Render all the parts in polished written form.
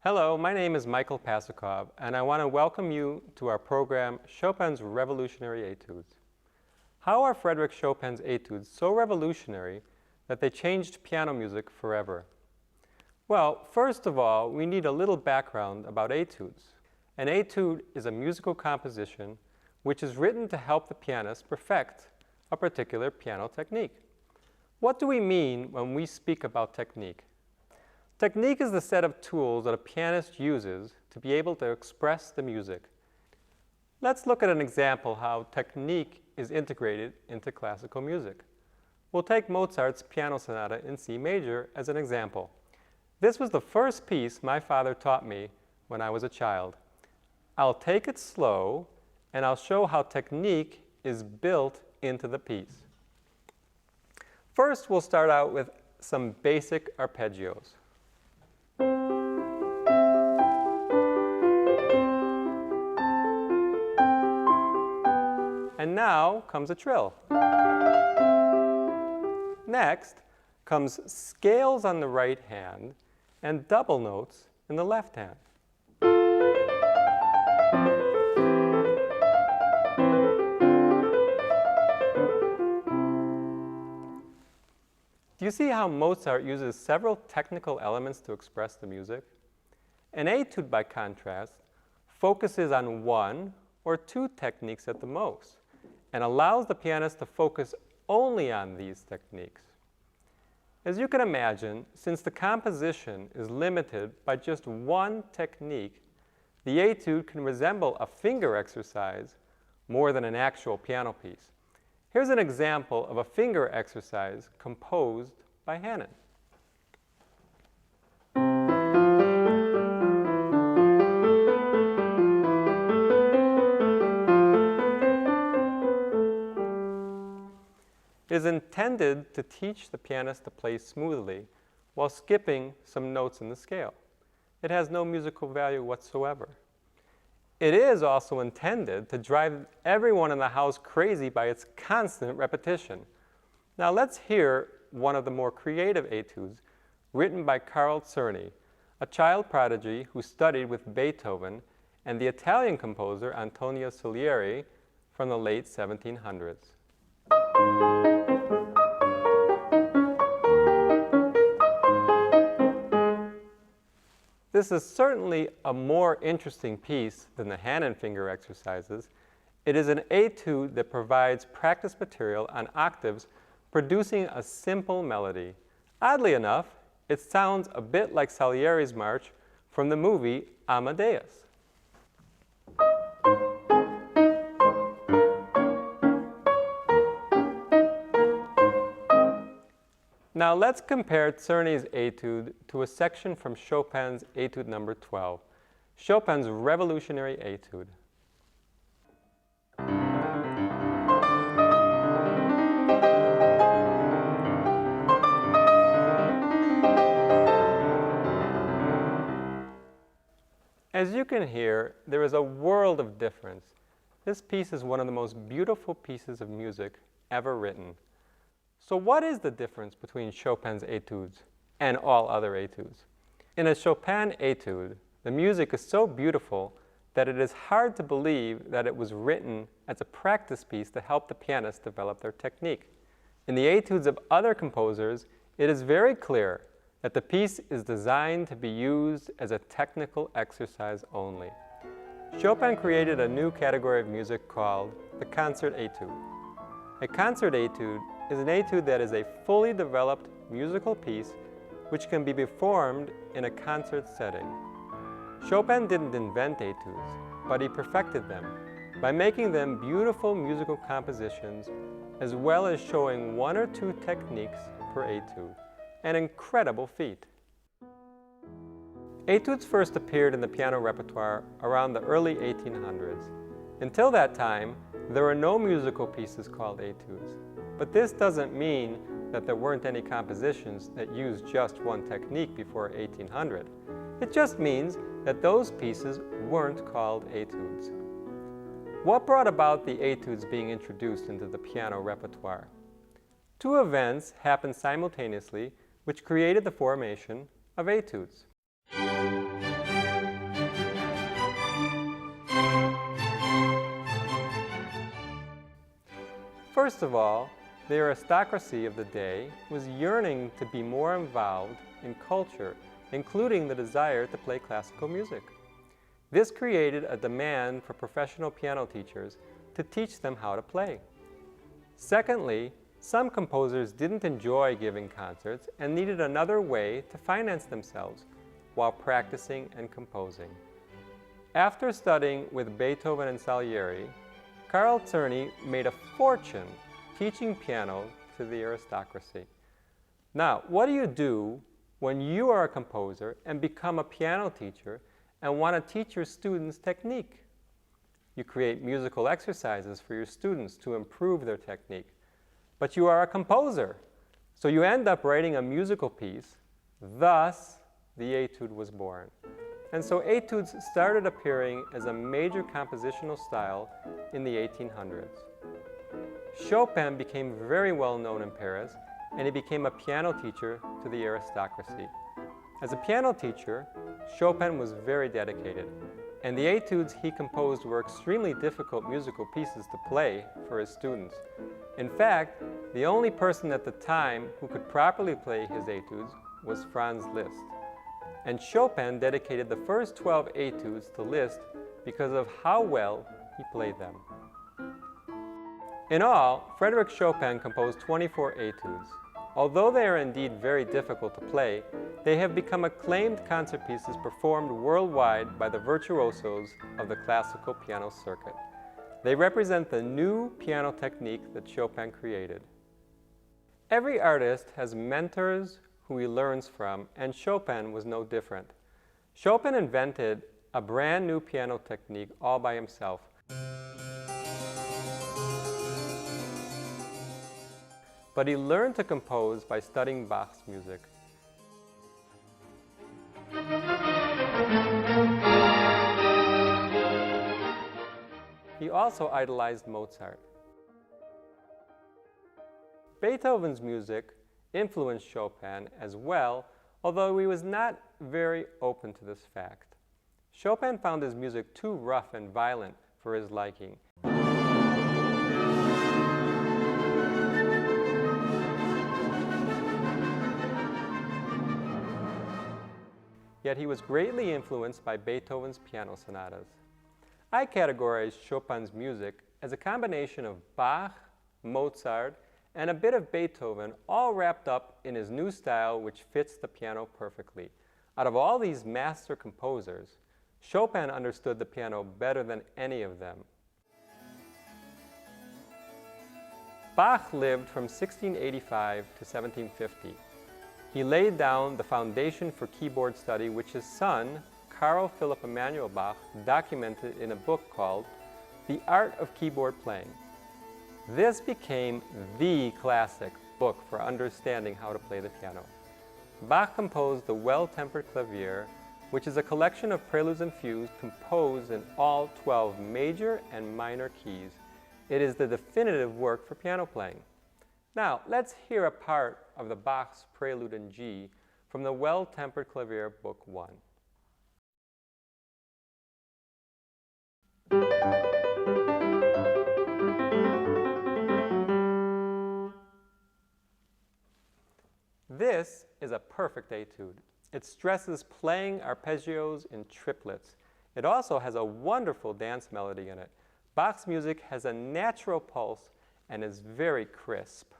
Hello, my name is Michael Pasakov, and I want to welcome you to our program, Chopin's Revolutionary Etudes. How are Frédéric Chopin's Etudes so revolutionary that they changed piano music forever? Well, first of all, we need a little background about etudes. An etude is a musical composition which is written to help the pianist perfect a particular piano technique. What do we mean when we speak about technique? Technique is the set of tools that a pianist uses to be able to express the music. Let's look at an example how technique is integrated into classical music. We'll take Mozart's Piano Sonata in C major as an example. This was the first piece my father taught me when I was a child. I'll take it slow and I'll show how technique is built into the piece. First, we'll start out with some basic arpeggios. And now comes a trill. Next comes scales on the right hand and double notes in the left hand. Do you see how Mozart uses several technical elements to express the music? An etude, by contrast, focuses on one or two techniques at the most, and allows the pianist to focus only on these techniques. As you can imagine, since the composition is limited by just one technique, the etude can resemble a finger exercise more than an actual piano piece. Here's an example of a finger exercise composed by Hanon. It is intended to teach the pianist to play smoothly while skipping some notes in the scale. It has no musical value whatsoever. It is also intended to drive everyone in the house crazy by its constant repetition. Now let's hear one of the more creative etudes written by Carl Czerny, a child prodigy who studied with Beethoven and the Italian composer Antonio Salieri from the late 1700s. This is certainly a more interesting piece than the Hanon finger exercises. It is an etude that provides practice material on octaves, producing a simple melody. Oddly enough, it sounds a bit like Salieri's march from the movie Amadeus. Now let's compare Czerny's etude to a section from Chopin's Etude number 12, Chopin's Revolutionary Etude. As you can hear, there is a world of difference. This piece is one of the most beautiful pieces of music ever written. So what is the difference between Chopin's etudes and all other etudes? In a Chopin etude, the music is so beautiful that it is hard to believe that it was written as a practice piece to help the pianist develop their technique. In the etudes of other composers, it is very clear that the piece is designed to be used as a technical exercise only. Chopin created a new category of music called the concert etude. A concert etude is an etude that is a fully developed musical piece which can be performed in a concert setting. Chopin didn't invent etudes, but he perfected them by making them beautiful musical compositions as well as showing one or two techniques per etude. An incredible feat. Etudes first appeared in the piano repertoire around the early 1800s. Until that time, there were no musical pieces called etudes. But this doesn't mean that there weren't any compositions that used just one technique before 1800. It just means that those pieces weren't called etudes. What brought about the etudes being introduced into the piano repertoire? Two events happened simultaneously which created the formation of etudes. First of all, the aristocracy of the day was yearning to be more involved in culture, including the desire to play classical music. This created a demand for professional piano teachers to teach them how to play. Secondly, some composers didn't enjoy giving concerts and needed another way to finance themselves while practicing and composing. After studying with Beethoven and Salieri, Carl Czerny made a fortune teaching piano to the aristocracy. Now, what do you do when you are a composer and become a piano teacher and want to teach your students technique? You create musical exercises for your students to improve their technique. But you are a composer, so you end up writing a musical piece. Thus, the etude was born. And so etudes started appearing as a major compositional style in the 1800s. Chopin became very well known in Paris, and he became a piano teacher to the aristocracy. As a piano teacher, Chopin was very dedicated, and the etudes he composed were extremely difficult musical pieces to play for his students. In fact, the only person at the time who could properly play his etudes was Franz Liszt. And Chopin dedicated the first 12 etudes to Liszt because of how well he played them. In all, Frédéric Chopin composed 24 etudes. Although they are indeed very difficult to play, they have become acclaimed concert pieces performed worldwide by the virtuosos of the classical piano circuit. They represent the new piano technique that Chopin created. Every artist has mentors who he learns from, and Chopin was no different. Chopin invented a brand new piano technique all by himself. But he learned to compose by studying Bach's music. He also idolized Mozart. Beethoven's music influenced Chopin as well, although he was not very open to this fact. Chopin found his music too rough and violent for his liking. Yet he was greatly influenced by Beethoven's piano sonatas. I categorize Chopin's music as a combination of Bach, Mozart, and a bit of Beethoven, all wrapped up in his new style which fits the piano perfectly. Out of all these master composers, Chopin understood the piano better than any of them. Bach lived from 1685 to 1750. He laid down the foundation for keyboard study, which his son, Carl Philipp Emanuel Bach, documented in a book called The Art of Keyboard Playing. This became the classic book for understanding how to play the piano. Bach composed the Well-Tempered Clavier, which is a collection of preludes and fugues composed in all 12 major and minor keys. It is the definitive work for piano playing. Now, let's hear a part of the Bach's Prelude in G from the Well-Tempered Clavier, Book 1. This is a perfect etude. It stresses playing arpeggios in triplets. It also has a wonderful dance melody in it. Bach's music has a natural pulse and is very crisp.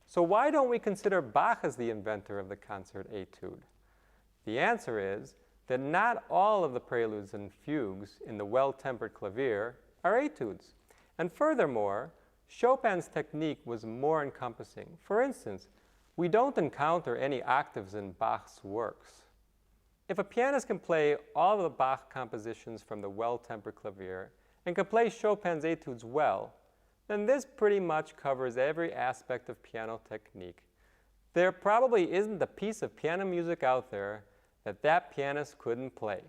So why don't we consider Bach as the inventor of the concert etude? The answer is that not all of the preludes and fugues in the Well-Tempered Clavier are etudes. And furthermore, Chopin's technique was more encompassing. For instance, we don't encounter any octaves in Bach's works. If a pianist can play all of the Bach compositions from the Well-Tempered Clavier and can play Chopin's etudes well, then this pretty much covers every aspect of piano technique. There probably isn't a piece of piano music out there that pianist couldn't play.